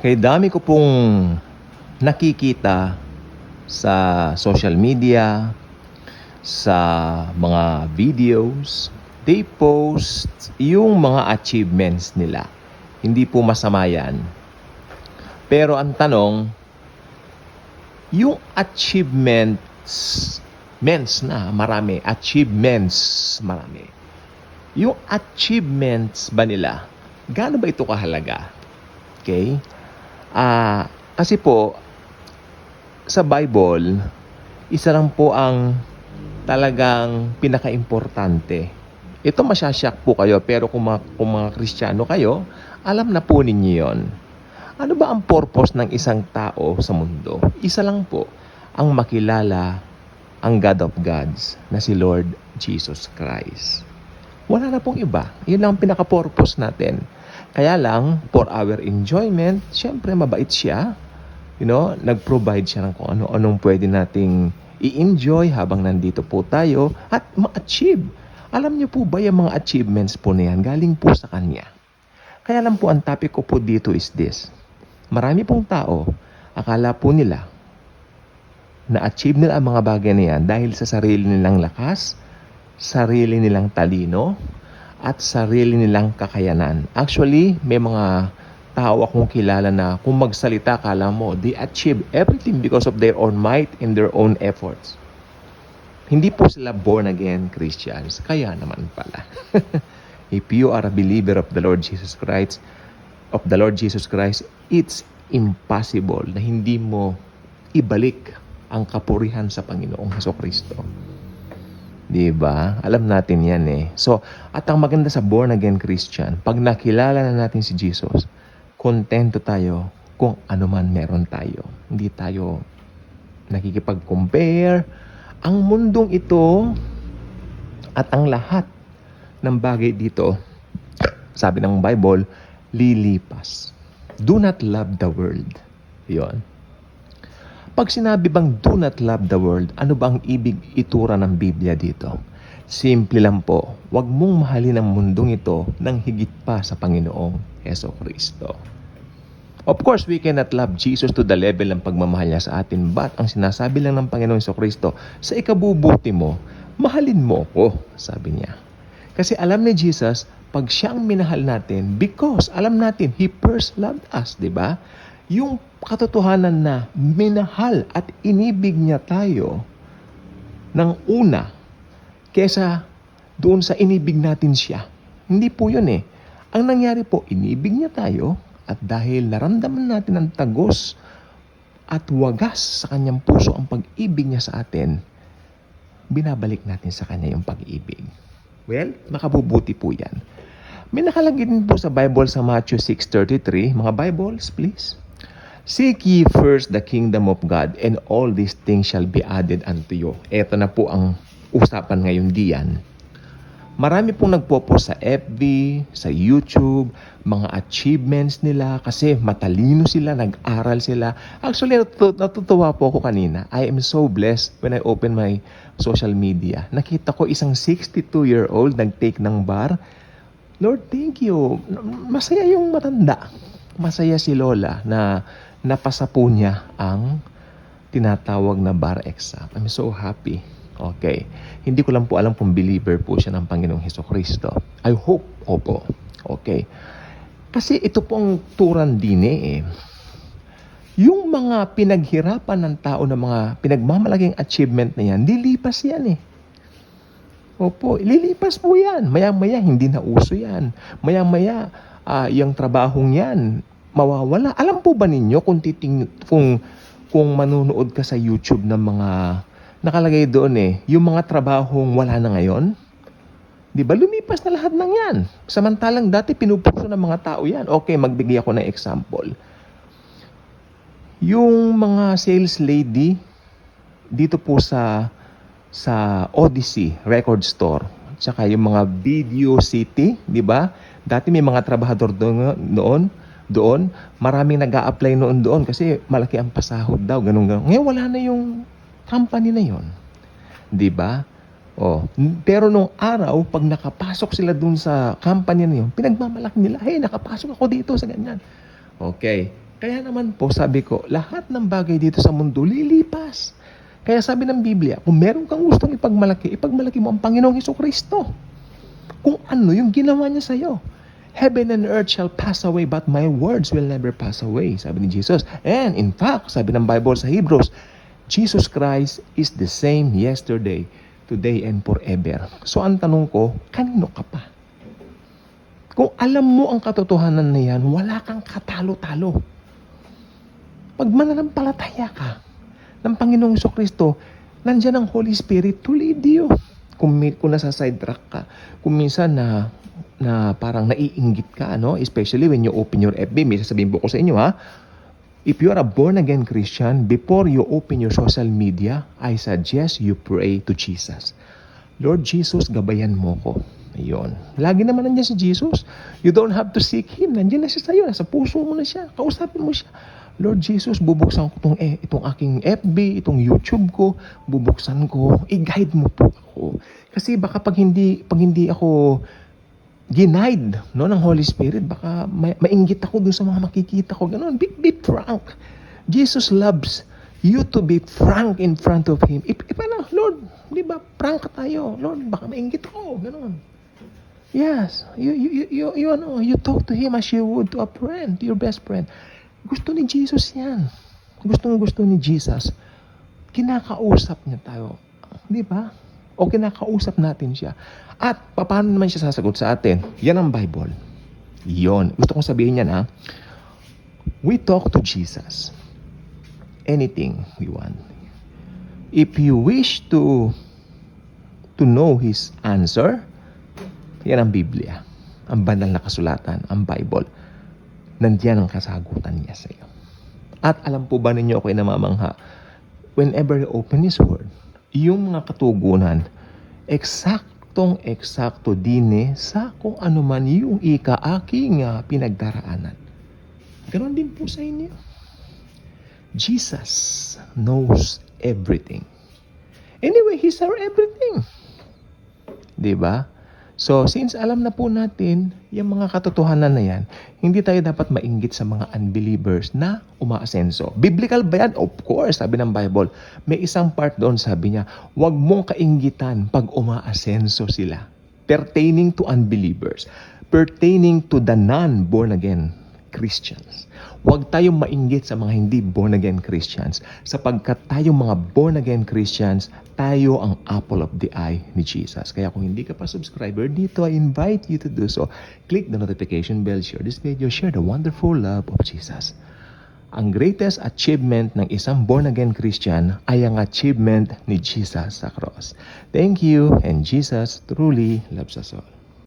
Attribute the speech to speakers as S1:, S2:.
S1: Kaya dami ko pong nakikita sa social media, sa mga videos, they post yung mga achievements nila. Hindi po masama yan. Pero ang tanong, yung achievements, marami. Yung achievements ba nila, gaano ba ito kahalaga? Okay? Kasi po, sa Bible, isa lang po ang talagang pinaka-importante. Ito masyasyak po kayo, pero kung mga Kristiyano kayo, alam na po ninyo yon. Ano ba ang purpose ng isang tao sa mundo? Isa lang po, ang makilala ang God of Gods na si Lord Jesus Christ. Wala na pong iba. Yun lang ang pinaka-purpose natin. Kaya lang, for our enjoyment, syempre mabait siya. Nag-provide siya ng kung ano-anong pwede nating i-enjoy habang nandito po tayo at ma-achieve. Alam niyo po ba yung mga achievements po na yan? Galing po sa Kanya. Kaya lang po, ang topic ko po dito is this. Marami pong tao, akala po nila na-achieve nila ang mga bagay na yan dahil sa sarili nilang lakas, sarili nilang talino, at sarili nilang kakayanan. Actually, may mga tao akong kilala na kung magsalita, kala mo, they achieve everything because of their own might and their own efforts. Hindi po sila born again Christians. Kaya naman pala. If you are a believer of the Lord Jesus Christ, it's impossible na hindi mo ibalik ang kapurihan sa Panginoong Hesukristo. Diba? Alam natin yan eh. So, at ang maganda sa born again Christian, pag nakilala na natin si Jesus, kontento tayo kung ano man meron tayo. Hindi tayo nakikipag-compare. Ang mundong ito at ang lahat ng bagay dito, sabi ng Bible, lilipas. Do not love the world. Yon. Pag sinabi bang do not love the world, ano ba ang ibig itura ng Biblia dito? Simple lang po, huwag mong mahalin ang mundong ito nang higit pa sa Panginoong Hesukristo. Of course, we cannot love Jesus to the level ng pagmamahal niya sa atin, but ang sinasabi lang ng Panginoong Hesukristo, sa ikabubuti mo, mahalin mo ko, sabi niya. Kasi alam ni Jesus, pag siya ang minahal natin, because alam natin, He first loved us, di ba? Yung katotohanan na minahal at inibig niya tayo ng una kesa doon sa inibig natin siya. Hindi po yun eh. Ang nangyari po, inibig niya tayo at dahil naramdaman natin ang tagos at wagas sa kanyang puso ang pag-ibig niya sa atin, binabalik natin sa kanya yung pag-ibig. Well, makabubuti po yan. May nakalagay din po sa Bible sa Matthew 6:33. Mga Bibles, please. Seek ye first the kingdom of God, and all these things shall be added unto you. Ito na po ang usapan ngayon diyan. Marami pong nagpo-post sa FB, sa YouTube, mga achievements nila kasi matalino sila, nag-aral sila. Actually, natutuwa po ako kanina. I am so blessed when I open my social media. Nakita ko isang 62-year-old nag-take ng bar. Lord, thank you. Masaya yung matanda. Masaya si Lola na napasa po niya ang tinatawag na bar exam. I'm so happy. Okay. Hindi ko lang po alam kung believer po siya ng Panginoong Hesukristo. I hope, opo. Okay. Kasi ito pong turan din eh. Yung mga pinaghirapan ng tao na mga pinagmamalaging achievement na yan, lilipas yan eh. Opo, lilipas po yan. Maya-maya, hindi na uso yan. Maya-maya, yung trabahong yan, mawawala. Alam po ba ninyo kung manunood ka sa YouTube ng mga nakalagay doon eh, yung mga trabahong wala na ngayon? Di ba? Lumipas na lahat ng yan. Samantalang dati pinupuso ng mga tao yan. Okay, magbigay ako ng example. Yung mga sales lady dito po sa Odyssey Record Store, tsaka yung mga Video City, di ba? Dati may mga trabahador doon, maraming nag-a-apply doon kasi malaki ang pasahod daw, ganun. Ngayon wala na yung company na yon, di ba? Pero nung araw, pag nakapasok sila dun sa company na yun, pinagmamalaki nila, hey, nakapasok ako dito sa ganyan. Okay. Kaya naman po, sabi ko, lahat ng bagay dito sa mundo lilipas. Kaya sabi ng Biblia, kung meron kang gustong ipagmalaki mo ang Panginoong Hesukristo. Kung ano yung ginawa niya sa'yo. Heaven and earth shall pass away, but my words will never pass away, sabi ni Jesus. And in fact, sabi ng Bible sa Hebrews, Jesus Christ is the same yesterday, today, and forever. So ang tanong ko, kanino ka pa? Kung alam mo ang katotohanan na yan, wala kang katalo-talo. Pag mananampalataya ka ng Panginoong Hesukristo, nandiyan ang Holy Spirit to lead you. Kung nasa sidetrack ka, kung minsan na parang naiinggit ka, no? Especially when you open your FB, may sasabihin po ko sa inyo, ha? If you are a born-again Christian, before you open your social media, I suggest you pray to Jesus. Lord Jesus, gabayan mo ko. Ayun. Lagi naman nandiyan si Jesus. You don't have to seek Him. Nandiyan na siya sa'yo. Nasa puso mo na siya. Kausapin mo siya. Lord Jesus, bubuksan ko itong aking FB, itong YouTube ko, bubuksan ko, i-guide mo po ako. Kasi baka pag hindi ako ginaid, no, ng Holy Spirit, baka mainggit ako dun sa mga makikita ko. Ganun, be frank. Jesus loves you to be frank in front of Him. Ano, Lord, di ba, frank tayo. Lord, baka mainggit ako. Ganun. Yes, you talk to Him as you would to a friend, to your best friend. Gusto ni Jesus yan. Gusto ni Jesus. Kinakausap niya tayo. Di ba? O kinakausap natin siya. At paano naman siya sasagot sa atin? Yan ang Bible. Yon. Gusto kong sabihin yan, ha? We talk to Jesus. Anything we want. If you wish to know His answer, yan ang Biblia. Ang banal na kasulatan, ang Bible. Nandiyan ang kasagutan niya sa iyo. At alam po ba ninyo ako'y namamangha? Whenever you open His Word, yung mga katugunan, eksakto din sa kung ano man yung aking pinagdaraanan. Ganon din po sa inyo. Jesus knows everything. Anyway, He's our everything. Diba? So, since alam na po natin yung mga katotohanan na yan, hindi tayo dapat mainggit sa mga unbelievers na umaasenso. Biblical ba yan? Of course, sabi ng Bible. May isang part doon, sabi niya, huwag mong kainggitan pag umaasenso sila. Pertaining to unbelievers. Pertaining to the non-born-again Christians. Huwag tayong mainggit sa mga hindi born-again Christians. Sapagkat tayong mga born-again Christians, tayo ang apple of the eye ni Jesus. Kaya kung hindi ka pa subscriber dito, I invite you to do so. Click the notification bell, share this video, share the wonderful love of Jesus. Ang greatest achievement ng isang born-again Christian ay ang achievement ni Jesus sa cross. Thank you, and Jesus truly loves us all.